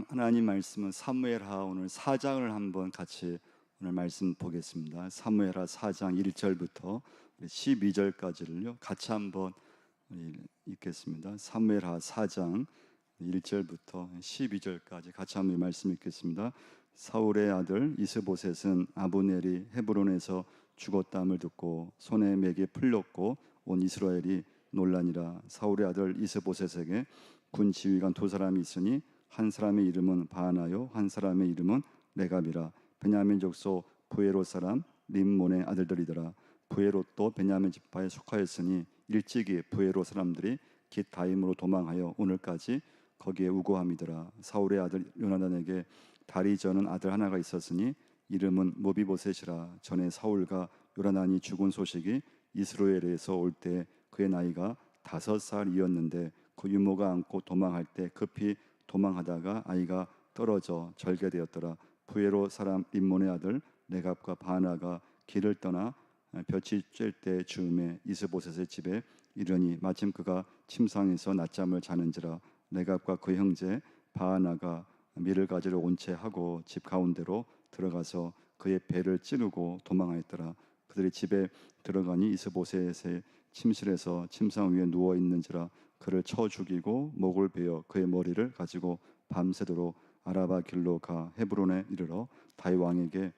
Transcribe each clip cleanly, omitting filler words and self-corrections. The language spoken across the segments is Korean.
하나님 말씀은 사무엘하 오늘 4장을 한번 같이 오늘 말씀 보겠습니다. 사무엘하 4장 1절부터 12절까지를요 같이 한번 읽겠습니다. 사무엘하 4장 1절부터 12절까지 같이 한번 말씀 읽겠습니다. 사울의 아들 이스보셋은 아브넬이 헤브론에서 죽었다함을 듣고 손에 맥이 풀렸고 온 이스라엘이 논란이라. 사울의 아들 이스보셋에게 군 지휘관 두 사람이 있으니 한 사람의 이름은 바하나요 한 사람의 이름은 레갑이라. 베냐민 족속 부에롯 사람 림몬의 아들들이더라. 부에롯도 베냐민 지파에 속하였으니 일찍이 부에롯 사람들이 깃다임으로 도망하여 오늘까지 거기에 우거함이더라. 사울의 아들 요나단에게 다리 저는 아들 하나가 있었으니 이름은 모비보셋이라. 전에 사울과 요나단이 죽은 소식이 이스라엘에서 올 때 그의 나이가 5살이었는데 그 유모가 안고 도망할 때 급히 도망하다가 아이가 떨어져 절개되었더라. 부에롯 사람 림몬의 아들 레갑과 바하나가 길을 떠나 볕이 쬐을 때 즈음에 이스보셋의 집에 이르니 마침 그가 침상에서 낮잠을 자는지라. 레갑과 그 형제 바하나가 밀을 가지러 온 채 하고 집 가운데로 들어가서 그의 배를 찌르고 도망하였더라. 그들이 집에 들어가니 이스보셋의 침실에서 침상 위에 누워 있는지라. 그를 쳐 죽이고 목을 베어 그의 머리를 가지고 밤새도록 아라바 길로 가 헤브론에 이르러 다윗 왕에게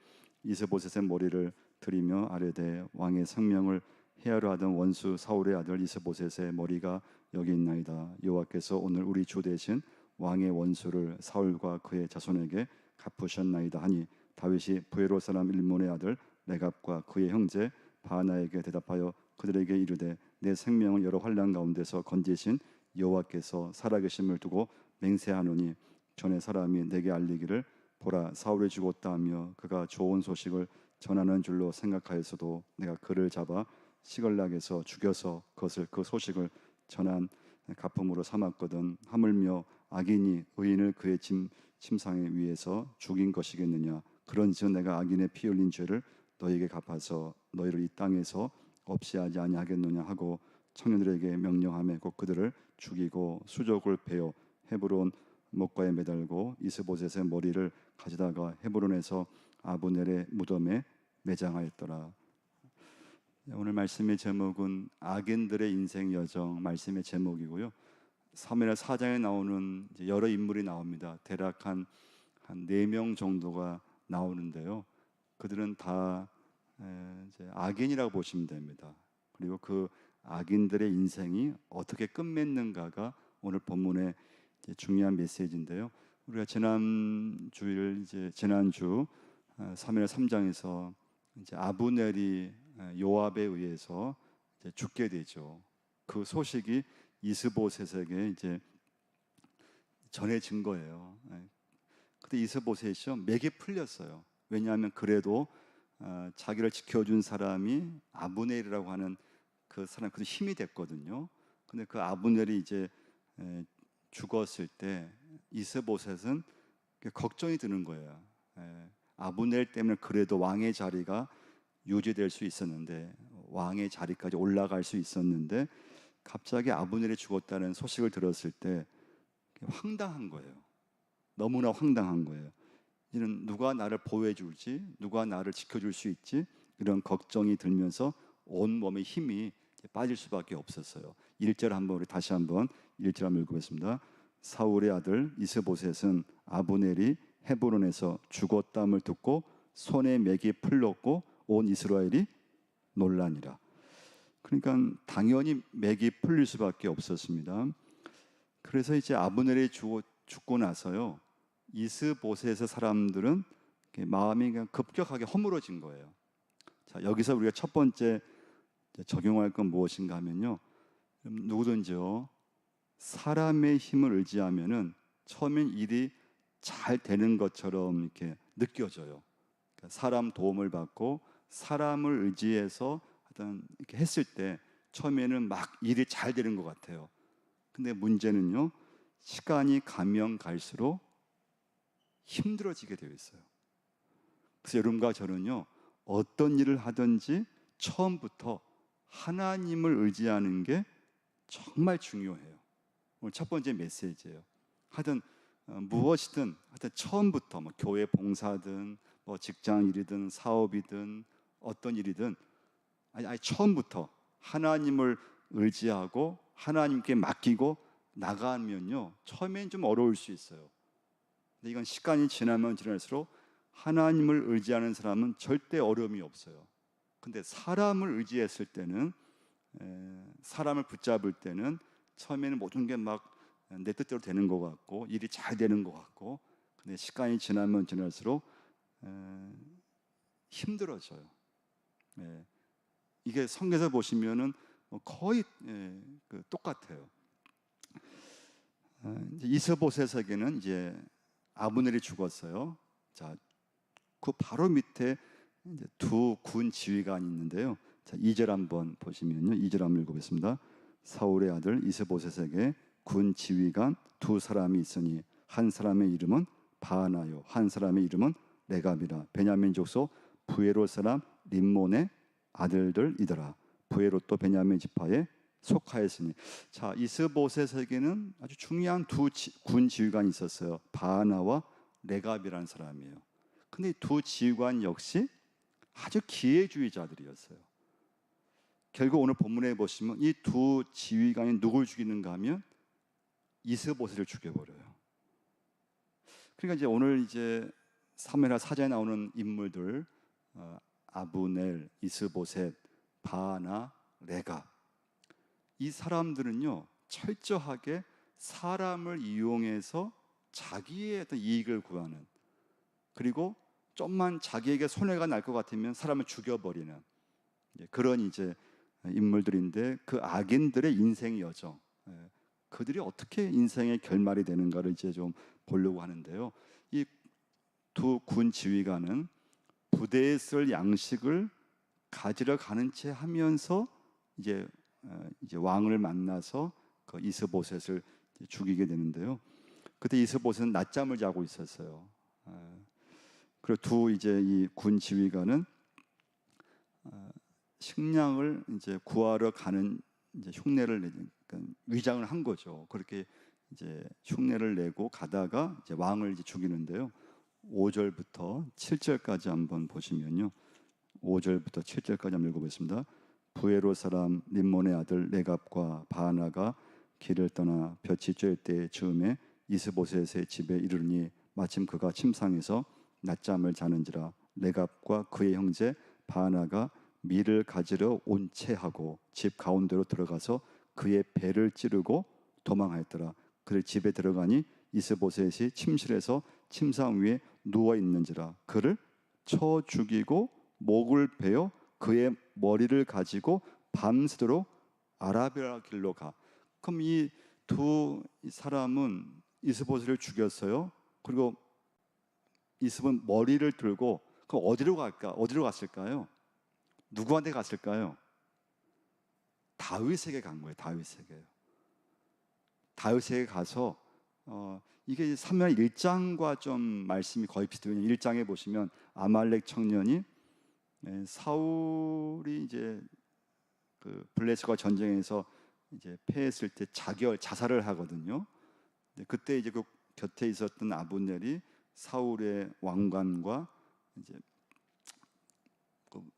이스보셋의 머리를 들이며 아뢰되 왕의 생명을 해하려 하던 원수 사울의 아들 이스보셋의 머리가 여기 있나이다. 여호와께서 오늘 우리 주 대신 왕의 원수를 사울과 그의 자손에게 갚으셨나이다 하니 다윗이 부에롯 사람 림몬의 아들 레갑과 그의 형제 바하나에게 대답하여 그들에게 이르되 내 생명을 여러 환난 가운데서 건지신 여호와께서 살아계심을 두고 맹세하노니 전에 사람이 내게 알리기를 보라 사울이 죽었다 하며 그가 좋은 소식을 전하는 줄로 생각하였어도 내가 그를 잡아 시글락에서 죽여서 그것을 그 소식을 전한 가품으로 삼았거든. 하물며 악인이 의인을 그의 침상에 위에서 죽인 것이겠느냐. 그런즉 내가 악인의 피 흘린 죄를 너에게 갚아서 너희를 이 땅에서 없이 하지 아니하겠느냐 하고 청년들에게 명령하며 곧 그들을 죽이고 수족을 베어 헤브론 목과에 매달고 이스보셋의 머리를 가져다가 헤브론에서 아브넬의 무덤에 매장하였더라. 오늘 말씀의 제목은 악인들의 인생 여정 말씀의 제목이고요. 사무엘 4장에 나오는 여러 인물이 나옵니다. 대략 한 4명 정도가 나오는데요. 그들은 다 이제 악인이라고 보시면 됩니다. 그리고 그 악인들의 인생이 어떻게 끝맺는가가 오늘 본문의 중요한 메시지인데요. 우리가 지난주 사무엘 3장에서 이제 아브넬이 요압에 의해서 이제 죽게 되죠. 그 소식이 이스보셋에게 이제 전해진 거예요. 그때 이스보셋이요 맥이 풀렸어요. 왜냐하면 그래도 자기를 지켜준 사람이 아브넬이라고 하는 그 사람, 그 힘이 됐거든요. 근데 그 아브넬이 이제 죽었을 때 이스보셋은 걱정이 드는 거예요. 아브넬 때문에 그래도 왕의 자리가 유지될 수 있었는데, 왕의 자리까지 올라갈 수 있었는데 갑자기 아브넬이 죽었다는 소식을 들었을 때 황당한 거예요. 너무나 황당한 거예요. 이는 누가 나를 보호해 줄지, 누가 나를 지켜줄 수 있지, 이런 걱정이 들면서 온몸의 힘이 빠질 수밖에 없었어요. 1절 한번 우리 다시 한번 1절 한번 읽어보겠습니다. 사울의 아들 이스보셋은 아브넬이 헤브론에서 죽었다함을 듣고 손에 맥이 풀렸고 온 이스라엘이 논란이라. 그러니까 당연히 맥이 풀릴 수밖에 없었습니다. 그래서 이제 아브넬이 죽고 나서요, 이스보셋의 사람들은 마음이 그냥 급격하게 허물어진 거예요. 자, 여기서 우리가 첫 번째 적용할 건 무엇인가 하면요, 누구든지요 사람의 힘을 의지하면은 처음엔 일이 잘 되는 것처럼 이렇게 느껴져요. 그러니까 사람 도움을 받고 사람을 의지해서 하여튼 이렇게 했을 때 처음에는 막 일이 잘 되는 것 같아요. 근데 문제는요, 시간이 가면 갈수록 힘들어지게 되어 있어요. 그래서 여러분과 저는요, 어떤 일을 하든지 처음부터 하나님을 의지하는 게 정말 중요해요. 오늘 첫 번째 메시지예요. 하여튼 무엇이든 하여튼 처음부터 뭐 교회 봉사든 뭐 직장 일이든 사업이든 어떤 일이든 아니 처음부터 하나님을 의지하고 하나님께 맡기고 나가면요 처음엔 좀 어려울 수 있어요. 근데 이건 시간이 지나면 지날수록 하나님을 의지하는 사람은 절대 어려움이 없어요. 근데 사람을 의지했을 때는 사람을 붙잡을 때는 처음에는 모든 게 막 내 뜻대로 되는 것 같고 일이 잘 되는 것 같고 근데 시간이 지나면 지날수록 힘들어져요. 이게 성경에서 보시면은 거의 똑같아요. 이제 이스보셋에게는 이제 아브넬이 죽었어요. 자, 그 바로 밑에 이제 두 군 지휘관이 있는데요. 자, 2절 한번 보시면요. 2절 한번 읽어보겠습니다. 사울의 아들 이스보셋에게 군 지휘관 두 사람이 있으니 한 사람의 이름은 바하나요 한 사람의 이름은 레갑이라 베냐민 족속 부에롯 사람 림몬의 아들들이더라. 부에롯도 베냐민 지파에 속하였으니 자 이스보셋에게는 아주 중요한 두 군 지휘관이 있었어요. 바하나와 레갑이라는 사람이에요. 근데 이 두 지휘관 역시 아주 기회주의자들이었어요. 결국 오늘 본문에 보시면 이 두 지휘관이 누굴 죽이는가 하면 이스보셋을 죽여버려요. 그러니까 이제 오늘 이제 사무엘하 사장에 나오는 인물들 아브넬, 이스보셋, 바하나, 레갑 이 사람들은요 철저하게 사람을 이용해서 자기의 어떤 이익을 구하는 그리고 좀만 자기에게 손해가 날 것 같으면 사람을 죽여버리는 그런 이제 인물들인데 그 악인들의 인생 여정 그들이 어떻게 인생의 결말이 되는가를 이제 좀 보려고 하는데요. 이 두 군 지휘관은 부대에 쓸 양식을 가지러 가는 채 하면서 이제 왕을 만나서 그 이스보셋을 죽이게 되는데요. 그때 이스보셋은 낮잠을 자고 있었어요. 그리고 두 이제 이 군 지휘관은 식량을 이제 구하러 가는 이제 흉내를 그러니까 위장을 한 거죠. 그렇게 이제 흉내를 내고 가다가 이제 왕을 이제 죽이는데요. 5절부터 7절까지 한번 보시면요. 5절부터 7절까지 한번 읽어보겠습니다. 부에롯 사람 림몬의 아들 레갑과 바하나가 길을 떠나 볕이 쬐을 때 즈음에 이스보셋의 집에 이르니 마침 그가 침상에서 낮잠을 자는지라 레갑과 그의 형제 바하나가 밀을 가지러 온 채하고 집 가운데로 들어가서 그의 배를 찌르고 도망하였더라. 그들 집에 들어가니 이스보셋이 침실에서 침상 위에 누워 있는지라 그를 쳐 죽이고 목을 베어 그의 머리를 가지고 밤새도록 아라비아 길로 가. 그럼 이 두 사람은 이스보셋을 죽였어요. 그리고 이스보셋 머리를 들고 그럼 어디로 갈까? 어디로 갔을까요? 누구한테 갔을까요? 다윗에게 간 거예요. 다윗에게요. 다윗에게 가서 이게 사무엘 1장과 좀 말씀이 거의 비슷해요. 1장에 보시면 아말렉 청년이 사울이 이제 그 블레셋과 전쟁에서 이제 패했을 때 자살을 하거든요. 그때 이제 그 곁에 있었던 아브넬이 사울의 왕관과 이제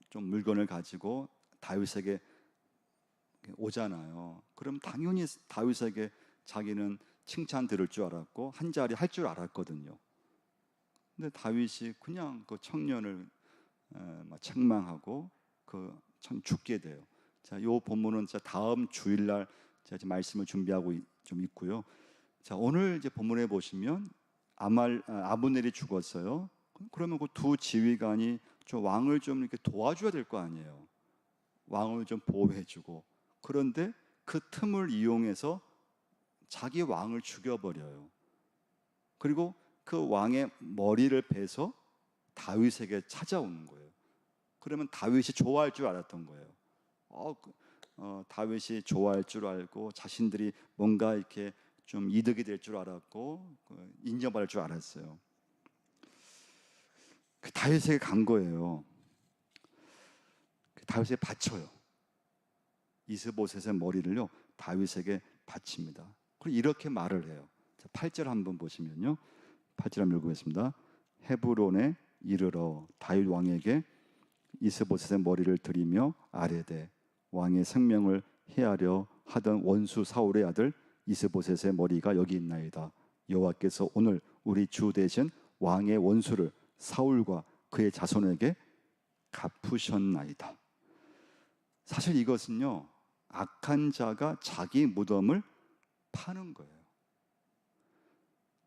좀 물건을 가지고 다윗에게 오잖아요. 그럼 당연히 다윗에게 자기는 칭찬 들을 줄 알았고 한 자리 할 줄 알았거든요. 근데 다윗이 그냥 그 청년을 책망하고 그 참 죽게 돼요. 자, 요 본문은 다음 주일날 제가 지금 말씀을 준비하고 좀 있고요. 자, 오늘 이제 본문에 보시면 아브넬이 죽었어요. 그러면 그 두 지휘관이 저 왕을 좀 이렇게 도와줘야 될 거 아니에요. 왕을 좀 보호해주고. 그런데 그 틈을 이용해서 자기 왕을 죽여버려요. 그리고 그 왕의 머리를 베서 다윗에게 찾아오는 거예요. 그러면 다윗이 좋아할 줄 알았던 거예요. 다윗이 좋아할 줄 알고 자신들이 뭔가 이렇게 좀 이득이 될 줄 알았고 인정받을 줄 알았어요. 그 다윗에게 간 거예요. 그 다윗에게 바쳐요. 이스보셋의 머리를요 다윗에게 바칩니다. 그리고 이렇게 말을 해요. 8절 한번 보시면요. 8절 한번 읽어보겠습니다. 헤브론에 이르러 다윗 왕에게 이스보셋의 머리를 들이며 아뢰되 왕의 생명을 해하려 하던 원수 사울의 아들 이스보셋의 머리가 여기 있나이다. 여호와께서 오늘 우리 주 대신 왕의 원수를 사울과 그의 자손에게 갚으셨나이다. 사실 이것은요, 악한 자가 자기 무덤을 파는 거예요.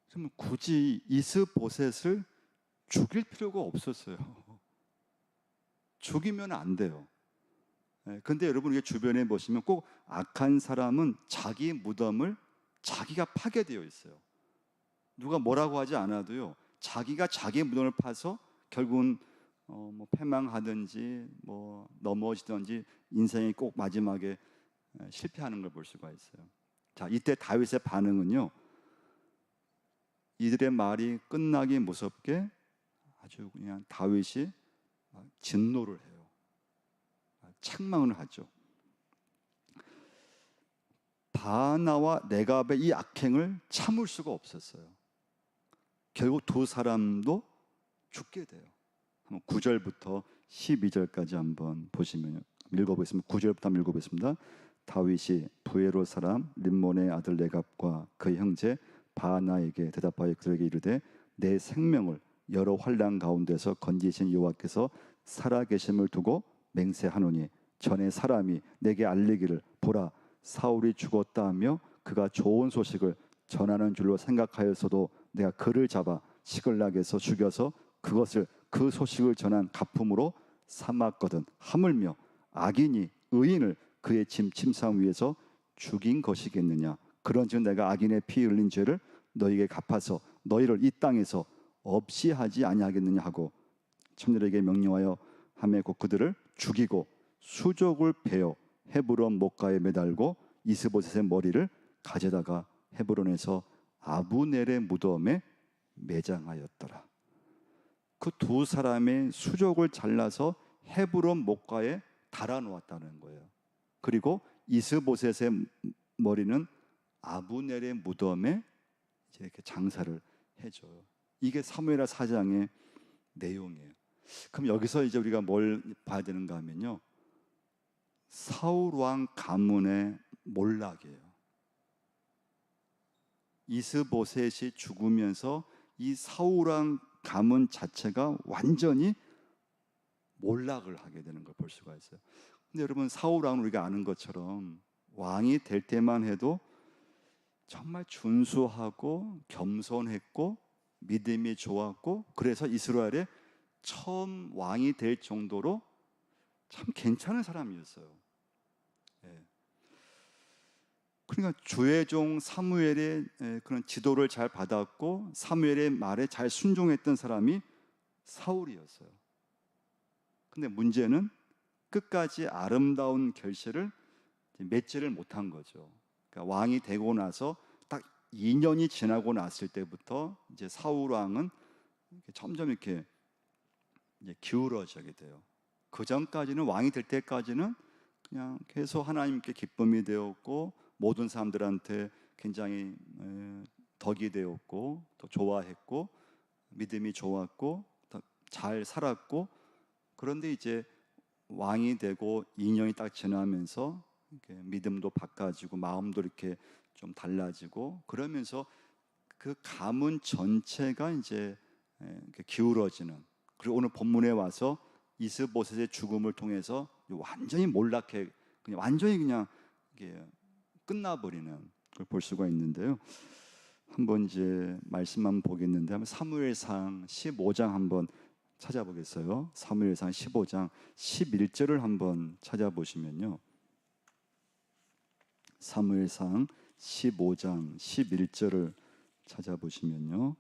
그러면 굳이 이스보셋을 죽일 필요가 없었어요. 죽이면 안 돼요. 근데 여러분 이게 주변에 보시면 꼭 악한 사람은 자기 무덤을 자기가 파게 되어 있어요. 누가 뭐라고 하지 않아도요, 자기가 자기 무덤을 파서 결국은 뭐 패망하든지 뭐 넘어지든지 인생이 꼭 마지막에 실패하는 걸 볼 수가 있어요. 자, 이때 다윗의 반응은요, 이들의 말이 끝나기 무섭게 아주 그냥 다윗이 진노를 해요. 책망을 하죠. 바나와 레갑의 이 악행을 참을 수가 없었어요. 결국 두 사람도 죽게 돼요. 9절부터 12절까지 한번 보시면 읽어보겠습니다. 9절부터 한번 읽어보겠습니다. 다윗이 부에로 사람 림몬의 아들 레갑과 그의 형제 바나에게 대답하여 그들에게 이르되 내 생명을 여러 환난 가운데서 건지신 여호와께서 살아계심을 두고 맹세하노니 전에 사람이 내게 알리기를 보라 사울이 죽었다 하며 그가 좋은 소식을 전하는 줄로 생각하였어도 내가 그를 잡아 시글락에서 죽여서 그것을 그 소식을 전한 가품으로 삼았거든. 하물며 악인이 의인을 그의 침상 위에서 죽인 것이겠느냐. 그런즉 내가 악인의 피 흘린 죄를 너희에게 갚아서 너희를 이 땅에서 없이 하지 아니하겠느냐 하고 천들에게 명령하여 하매 곧 그들을 죽이고 수족을 베어 헤브론 목가에 매달고 이스보셋의 머리를 가져다가 헤브론에서 아브넬의 무덤에 매장하였더라. 그 두 사람의 수족을 잘라서 헤브론 목가에 달아 놓았다는 거예요. 그리고 이스보셋의 머리는 아브넬의 무덤에 이제 이렇게 장사를 해줘요. 이게 사무엘하 4장의 내용이에요. 그럼 여기서 이제 우리가 뭘 봐야 되는가 하면요, 사울 왕 가문의 몰락이에요. 이스보셋이 죽으면서 이 사울 왕 가문 자체가 완전히 몰락을 하게 되는 걸 볼 수가 있어요. 근데 여러분 사울 왕은 우리가 아는 것처럼 왕이 될 때만 해도 정말 준수하고 겸손했고 믿음이 좋았고 그래서 이스라엘의 처음 왕이 될 정도로 참 괜찮은 사람이었어요. 예. 그러니까 주의 종 사무엘의 그런 지도를 잘 받았고 사무엘의 말에 잘 순종했던 사람이 사울이었어요. 근데 문제는 끝까지 아름다운 결실을 맺지를 못한 거죠. 그러니까 왕이 되고 나서 딱 2년이 지나고 났을 때부터 이제 사울 왕은 점점 이렇게 이제 기울어지게 돼요. 그 전까지는 왕이 될 때까지는 그냥 계속 하나님께 기쁨이 되었고 모든 사람들한테 굉장히 덕이 되었고 또 좋아했고 믿음이 좋았고 더 잘 살았고, 그런데 이제 왕이 되고 2년이 딱 지나면서 이렇게 믿음도 바꿔지고 마음도 이렇게 좀 달라지고 그러면서 그 가문 전체가 이제 이렇게 기울어지는, 그리고 오늘 본문에 와서 이스보셋의 죽음을 통해서 완전히 몰락해 그냥 완전히 그냥 이게 끝나버리는 걸 볼 수가 있는데요. 한번 이제 말씀만 보겠는데 한번 사무엘상 15장 한번 찾아보겠어요. 사무엘상 15장 11절을 한번 찾아보시면요. 사무엘상 15장 11절을 찾아보시면요.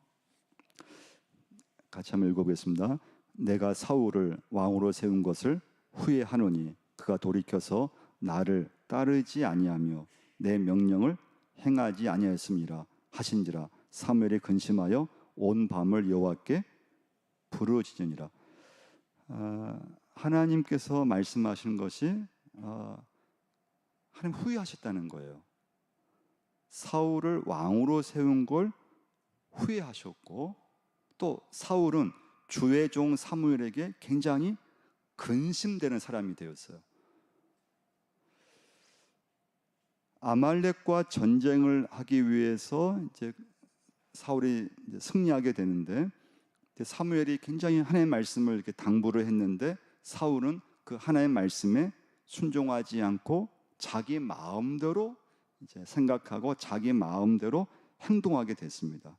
같이 한번 읽어보겠습니다. 내가 사울을 왕으로 세운 것을 후회하노니 그가 돌이켜서 나를 따르지 아니하며 내 명령을 행하지 아니하였음이라 하신지라. 사무엘이 근심하여 온 밤을 여호와께 부르짖으니라. 하나님께서 말씀하시는 것이 하나님 후회하셨다는 거예요. 사울을 왕으로 세운 걸 후회하셨고, 또 사울은 주의 종 사무엘에게 굉장히 근심되는 사람이 되었어요. 아말렉과 전쟁을 하기 위해서 이제 사울이 이제 승리하게 되는데, 사무엘이 굉장히 하나님의 말씀을 이렇게 당부를 했는데 사울은 그 하나님의 말씀에 순종하지 않고 자기 마음대로 이제 생각하고 자기 마음대로 행동하게 됐습니다.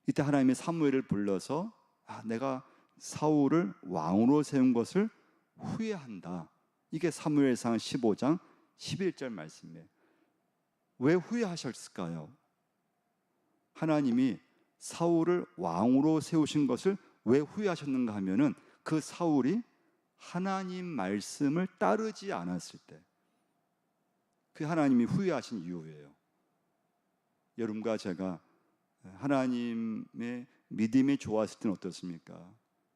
이때 하나님이 사무엘을 불러서 내가 사울을 왕으로 세운 것을 후회한다. 이게 사무엘상 15장 11절 말씀이에요. 왜 후회하셨을까요? 하나님이 사울을 왕으로 세우신 것을 왜 후회하셨는가 하면은 그 사울이 하나님 말씀을 따르지 않았을 때, 그 하나님이 후회하신 이유예요. 여러분과 제가 하나님의 믿음이 좋았을 때는 어떻습니까?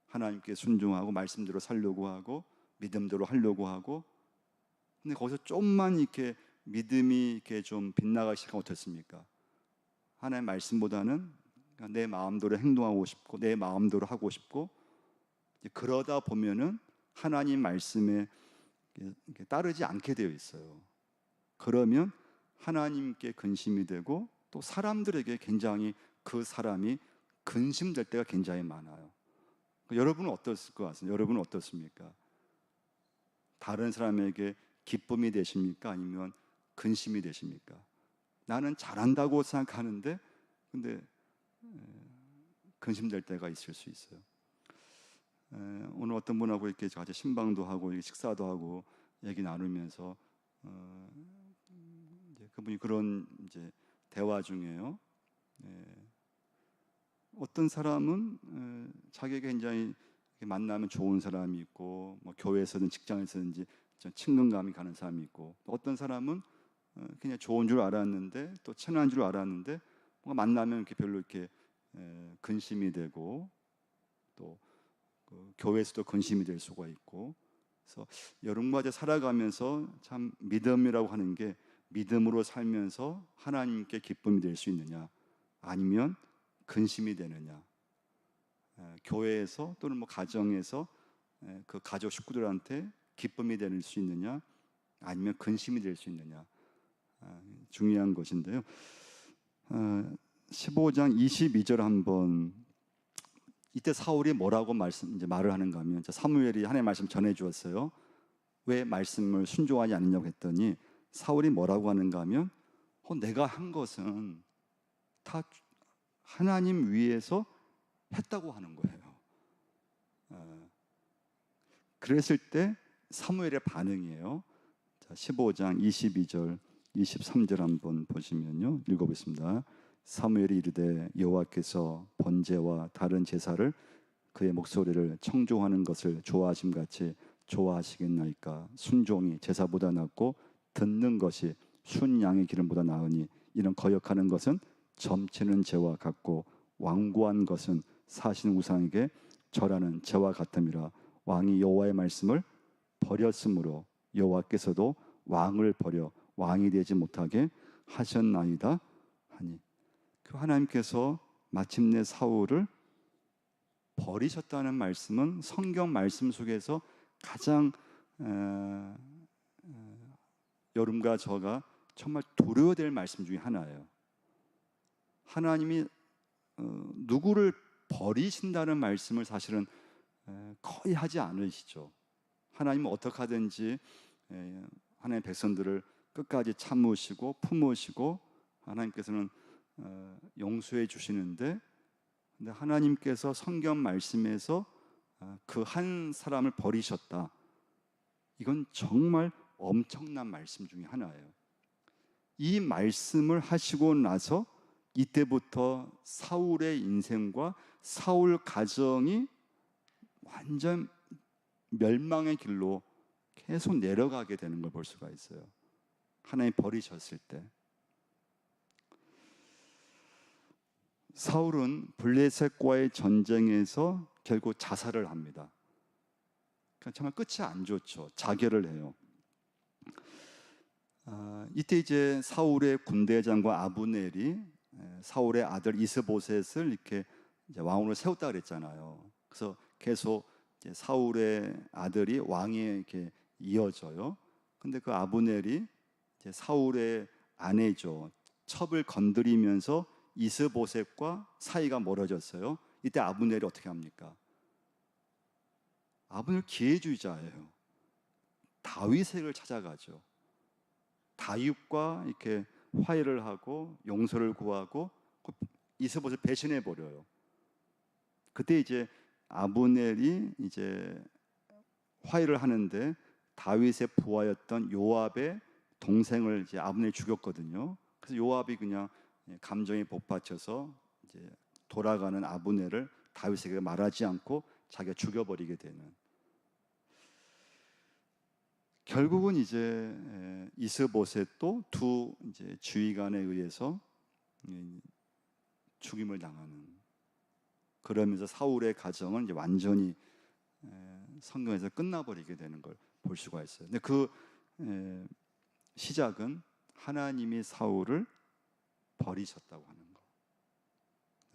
하나님께 순종하고 말씀대로 살려고 하고 믿음대로 하려고 하고, 근데 거기서 좀만 이렇게 믿음이 이렇게 좀 빗나가기 시작하면 어떻습니까? 하나님의 말씀보다는 내 마음대로 행동하고 싶고 내 마음대로 하고 싶고, 그러다 보면은 하나님 말씀에 따르지 않게 되어 있어요. 그러면 하나님께 근심이 되고 또 사람들에게 굉장히 그 사람이 근심될 때가 굉장히 많아요. 여러분은 어떠실 것 같습니까? 여러분은 어떻습니까? 다른 사람에게 기쁨이 되십니까? 아니면 근심이 되십니까? 나는 잘한다고 생각하는데 근데 근심될 때가 있을 수 있어요. 오늘 어떤 분하고 이렇게 같이 신방도 하고 식사도 하고 얘기 나누면서 이제 그분이 그런 이제 대화 중에요. 어떤 사람은 자기에게 굉장히 만나면 좋은 사람이 있고, 뭐 교회에서든 직장에서든지 친근감이 가는 사람이 있고, 어떤 사람은 그냥 좋은 줄 알았는데 또 친한 줄 알았는데 뭔가 만나면 이렇게 별로 이렇게 근심이 되고, 또 그 교회에서도 근심이 될 수가 있고. 그래서 여러분과 살아가면서 참 믿음이라고 하는 게 믿음으로 살면서 하나님께 기쁨이 될 수 있느냐, 아니면 근심이 되느냐, 교회에서 또는 뭐 가정에서 그 가족 식구들한테 기쁨이 될 수 있느냐, 아니면 근심이 될 수 있느냐, 중요한 것인데요. 15장 22절 한번, 이때 사울이 뭐라고 말을 하는가 하면, 사무엘이 하나님의 말씀 전해 주었어요. 왜 말씀을 순종하지 않느냐고 했더니 사울이 뭐라고 하는가 하면 내가 한 것은 다 하나님 위에서 했다고 하는 거예요. 그랬을 때 사무엘의 반응이에요. 15장 22절 23절 한번 보시면요, 읽어보겠습니다. 사무엘이 이르되 여호와께서 번제와 다른 제사를 그의 목소리를 청종하는 것을 좋아하심같이 좋아하시겠나이까. 순종이 제사보다 낫고 듣는 것이 순 양의 기름보다 나으니 이는 거역하는 것은 점치는 죄와 같고 완고한 것은 사신 우상에게 절하는 죄와 같음이라. 왕이 여호와의 말씀을 버렸으므로 여호와께서도 왕을 버려 왕이 되지 못하게 하셨나이다 하니. 그 하나님께서 마침내 사울을 버리셨다는 말씀은 성경 말씀 속에서 가장 여러분과 저가 정말 두려워야 될 말씀 중에 하나예요. 하나님이 누구를 버리신다는 말씀을 사실은 거의 하지 않으시죠. 하나님은 어떻게 하든지 하나님의 백성들을 끝까지 참으시고 품으시고 하나님께서는 용서해 주시는데, 근데 하나님께서 성경 말씀에서 그 한 사람을 버리셨다. 이건 정말 엄청난 말씀 중에 하나예요. 이 말씀을 하시고 나서 이때부터 사울의 인생과 사울 가정이 완전 멸망의 길로 계속 내려가게 되는 걸 볼 수가 있어요. 하나님 버리셨을 때. 사울은 블레셋과의 전쟁에서 결국 자살을 합니다. 정말 끝이 안 좋죠. 자결을 해요. 이때 이제 사울의 군대장과 아브넬이 사울의 아들 이스보셋을 이렇게 이제 왕으로 세웠다 그랬잖아요. 그래서 계속 이제 사울의 아들이 왕에 이렇게 이어져요. 근데 그 아브넬이 이제 사울의 아내죠. 첩을 건드리면서 이스보셋과 사이가 멀어졌어요. 이때 아브넬이 어떻게 합니까? 아브넬 기회주의자예요. 다윗을 찾아가죠. 다윗과 이렇게 화해를 하고 용서를 구하고 이스보셋을 배신해 버려요. 그때 이제 아브넬이 이제 화해를 하는데 다윗의 부하였던 요압의 동생을 이제 아브넬이 죽였거든요. 그래서 요압이 그냥 감정에 복받쳐서 이제 돌아가는 아브넬을 다윗에게 말하지 않고 자기가 죽여버리게 되는. 결국은 이제 이스보셋도 두 이제 지휘관에 의해서 죽임을 당하는. 그러면서 사울의 가정은 이제 완전히 성경에서 끝나버리게 되는 걸 볼 수가 있어요. 근데 그 시작은 하나님이 사울을 버리셨다고 하는 거.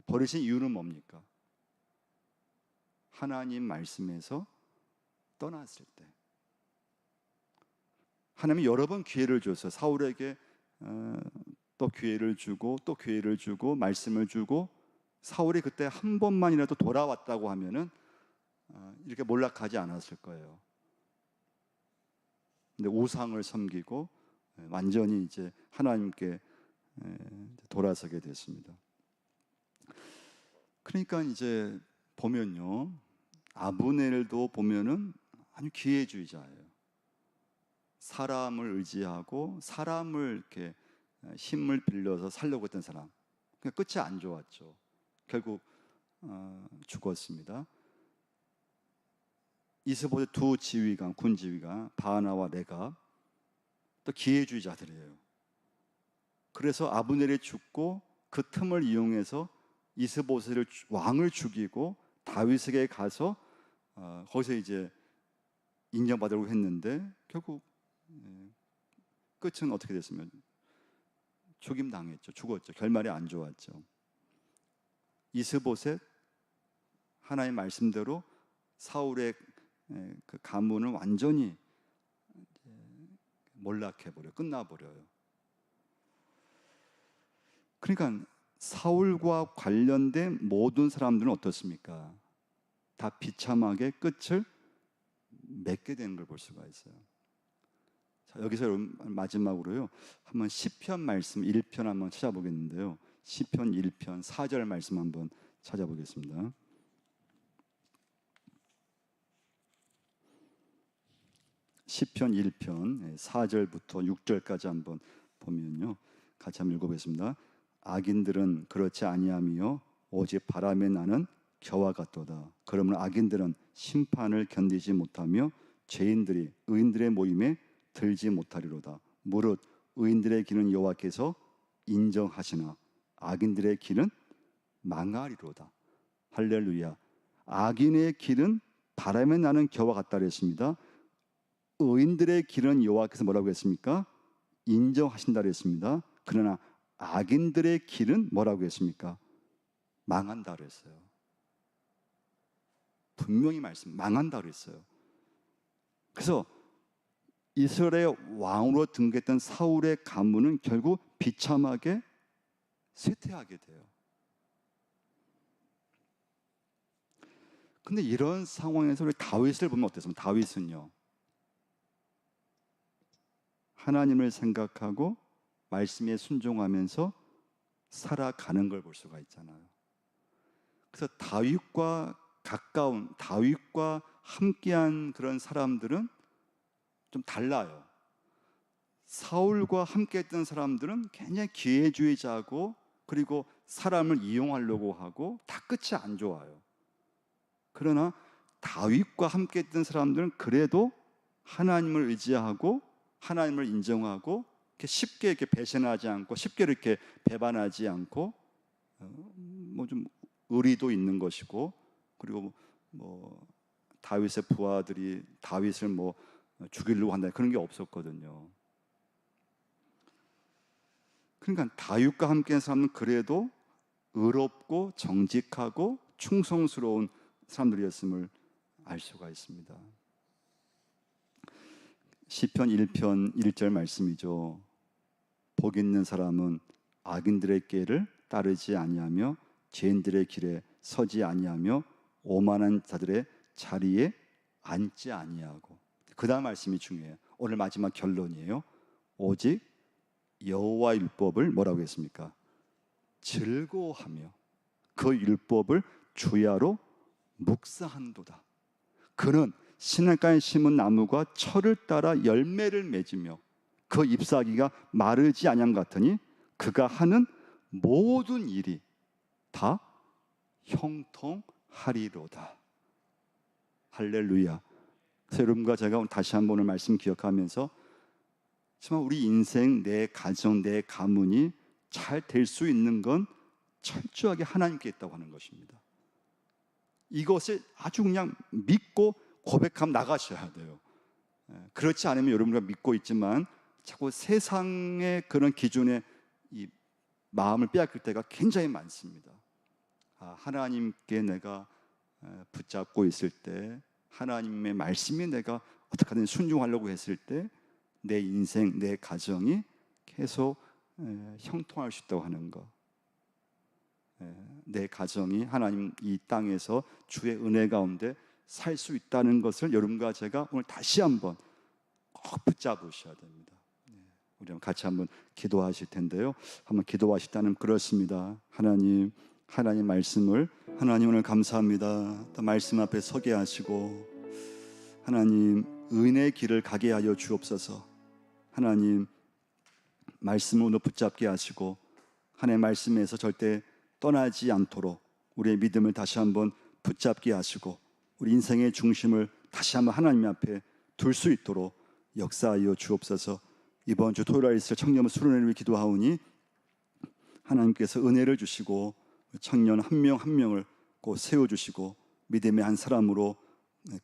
버리신 이유는 뭡니까? 하나님 말씀에서 떠났을 때. 하나님이 여러 번 기회를 줬어요. 사울에게 또 기회를 주고 또 기회를 주고 말씀을 주고 사울이 그때 한 번만이라도 돌아왔다고 하면은 이렇게 몰락하지 않았을 거예요. 근데 우상을 섬기고 완전히 이제 하나님께 돌아서게 됐습니다. 그러니까 이제 보면요, 아브넬도 보면은 아주 기회주의자예요. 사람을 의지하고 사람을 이렇게 힘을 빌려서 살려고 했던 사람. 그러니까 끝이 안 좋았죠. 결국 죽었습니다. 이스보셋 두 지휘관, 군 지휘관 바하나와 레갑 또 기회주의자들이에요. 그래서 아브넬이 죽고 그 틈을 이용해서 이스보셋을 왕을 죽이고 다윗에게 가서 거기서 이제 인정받으려고 했는데 결국 끝은 어떻게 됐으면 죽임 당했죠. 죽었죠. 결말이 안 좋았죠. 이스보셋 하나님의 말씀대로 사울의 그 가문을 완전히 몰락해버려, 끝나버려요. 그러니까 사울과 관련된 모든 사람들은 어떻습니까? 다 비참하게 끝을 맺게 되는 걸 볼 수가 있어요. 자, 여기서 마지막으로요, 한번 시편 말씀 1편 한번 찾아보겠는데요. 시편 1편 4절 말씀 한번 찾아보겠습니다. 시편 1편 4절부터 6절까지 한번 보면요, 같이 한번 읽어보겠습니다. 악인들은 그렇지 아니하며 오직 바람에 나는 겨와 같도다. 그러면 악인들은 심판을 견디지 못하며 죄인들이 의인들의 모임에 들지 못하리로다. 무릇 의인들의 길은 여호와께서 인정하시나 악인들의 길은 망하리로다. 할렐루야. 악인의 길은 바람에 나는 겨와 같다 그랬습니다. 의인들의 길은 여호와께서 뭐라고 했습니까? 인정하신다 그랬습니다. 그러나 악인들의 길은 뭐라고 했습니까? 망한다 그랬어요. 분명히 망한다 그랬어요. 그래서 이스라엘의 왕으로 등극했던 사울의 가문은 결국 비참하게 쇠퇴하게 돼요. 근데 이런 상황에서 우리 다윗을 보면 어땠습니까? 다윗은요, 하나님을 생각하고 말씀에 순종하면서 살아가는 걸 볼 수가 있잖아요. 그래서 다윗과 가까운, 다윗과 함께한 그런 사람들은 좀 달라요. 사울과 함께했던 사람들은 굉장히 기회주의자고, 그리고 사람을 이용하려고 하고 다 끝이 안 좋아요. 그러나 다윗과 함께했던 사람들은 그래도 하나님을 의지하고 하나님을 인정하고 이렇게 쉽게 이렇게 배신하지 않고 쉽게 이렇게 배반하지 않고 뭐 좀 의리도 있는 것이고, 그리고 뭐 다윗의 부하들이 다윗을 뭐 죽이려고 한다 그런 게 없었거든요. 그러니까 다윗과 함께한 사람은 그래도 의롭고 정직하고 충성스러운 사람들이었음을 알 수가 있습니다. 시편 1편 1절 말씀이죠. 복 있는 사람은 악인들의 길을 따르지 아니하며 죄인들의 길에 서지 아니하며 오만한 자들의 자리에 앉지 아니하고. 그 다음 말씀이 중요해요. 오늘 마지막 결론이에요. 오직 여호와 율법을 뭐라고 했습니까? 즐거워하며 그 율법을 주야로 묵상한도다. 그는 시냇가에 심은 나무가 철을 따라 열매를 맺으며 그 잎사귀가 마르지 아니함 같으니 그가 하는 모든 일이 다 형통하리로다. 할렐루야. 그래서 여러분과 제가 오늘 다시 한번 오늘 말씀 기억하면서 정말 우리 인생, 내 가정, 내 가문이 잘 될 수 있는 건 철저하게 하나님께 있다고 하는 것입니다. 이것을 아주 그냥 믿고 고백하면 나가셔야 돼요. 그렇지 않으면 여러분과 믿고 있지만 자꾸 세상의 그런 기준에 이 마음을 빼앗길 때가 굉장히 많습니다. 하나님께 내가 붙잡고 있을 때, 하나님의 말씀에 내가 어떻게든 순종하려고 했을 때 내 인생, 내 가정이 계속 형통할 수 있다고 하는 것. 내 가정이 하나님 이 땅에서 주의 은혜 가운데 살 수 있다는 것을 여러분과 제가 오늘 다시 한번 꼭 붙잡으셔야 됩니다. 우리 같이 한번 기도하실 텐데요. 한번 기도하시다는 그렇습니다. 하나님 말씀을 하나님 오늘 감사합니다. 또 말씀 앞에 서게 하시고 하나님 은혜의 길을 가게 하여 주옵소서. 하나님 말씀으로 붙잡게 하시고 하나님의 말씀에서 절대 떠나지 않도록 우리의 믿음을 다시 한번 붙잡게 하시고 우리 인생의 중심을 다시 한번 하나님 앞에 둘 수 있도록 역사하여 주옵소서. 이번 주 토요일 있을 청년 수련회를 위해 기도하오니 하나님께서 은혜를 주시고 청년 한 명 한 명을 꼭 세워주시고 믿음의 한 사람으로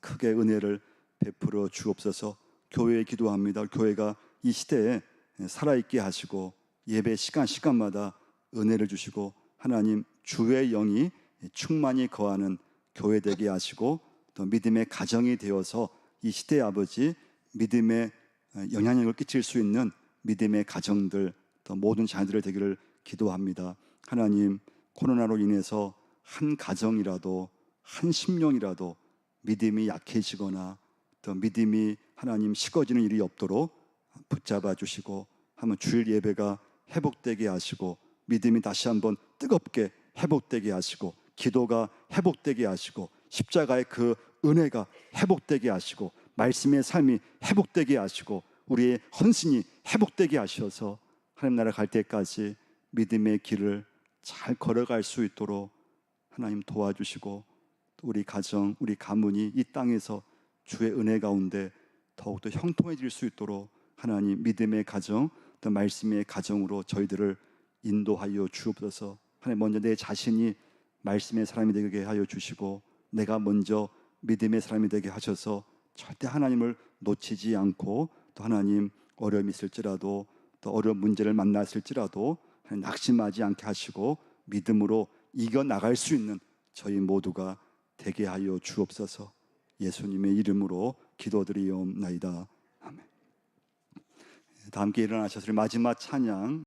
크게 은혜를 베풀어 주옵소서. 교회에 기도합니다. 교회가 이 시대에 살아있게 하시고 예배 시간마다 은혜를 주시고 하나님 주의 영이 충만히 거하는 교회 되게 하시고 또 믿음의 가정이 되어서 이 시대의 아버지 믿음의 영향력을 끼칠 수 있는 믿음의 가정들 또 모든 자녀들 되기를 기도합니다. 하나님 코로나로 인해서 한 가정이라도 한 심령이라도 믿음이 약해지거나 또 믿음이 하나님 식어지는 일이 없도록 붙잡아 주시고 한번 주일 예배가 회복되게 하시고 믿음이 다시 한번 뜨겁게 회복되게 하시고 기도가 회복되게 하시고 십자가의 그 은혜가 회복되게 하시고 말씀의 삶이 회복되게 하시고 우리의 헌신이 회복되게 하셔서 하나님 나라 갈 때까지 믿음의 길을 잘 걸어갈 수 있도록 하나님 도와주시고 또 우리 가정, 우리 가문이 이 땅에서 주의 은혜 가운데 더욱더 형통해질 수 있도록 하나님 믿음의 가정, 또 말씀의 가정으로 저희들을 인도하여 주옵소서. 하나님 먼저 내 자신이 말씀의 사람이 되게 하여 주시고 내가 먼저 믿음의 사람이 되게 하셔서 절대 하나님을 놓치지 않고 또 하나님 어려움이 있을지라도 또 어려운 문제를 만났을지라도 낙심하지 않게 하시고 믿음으로 이겨나갈 수 있는 저희 모두가 되게 하여 주옵소서. 예수님의 이름으로 기도드리옵나이다. 아멘. 다 함께 일어나셔서 마지막 찬양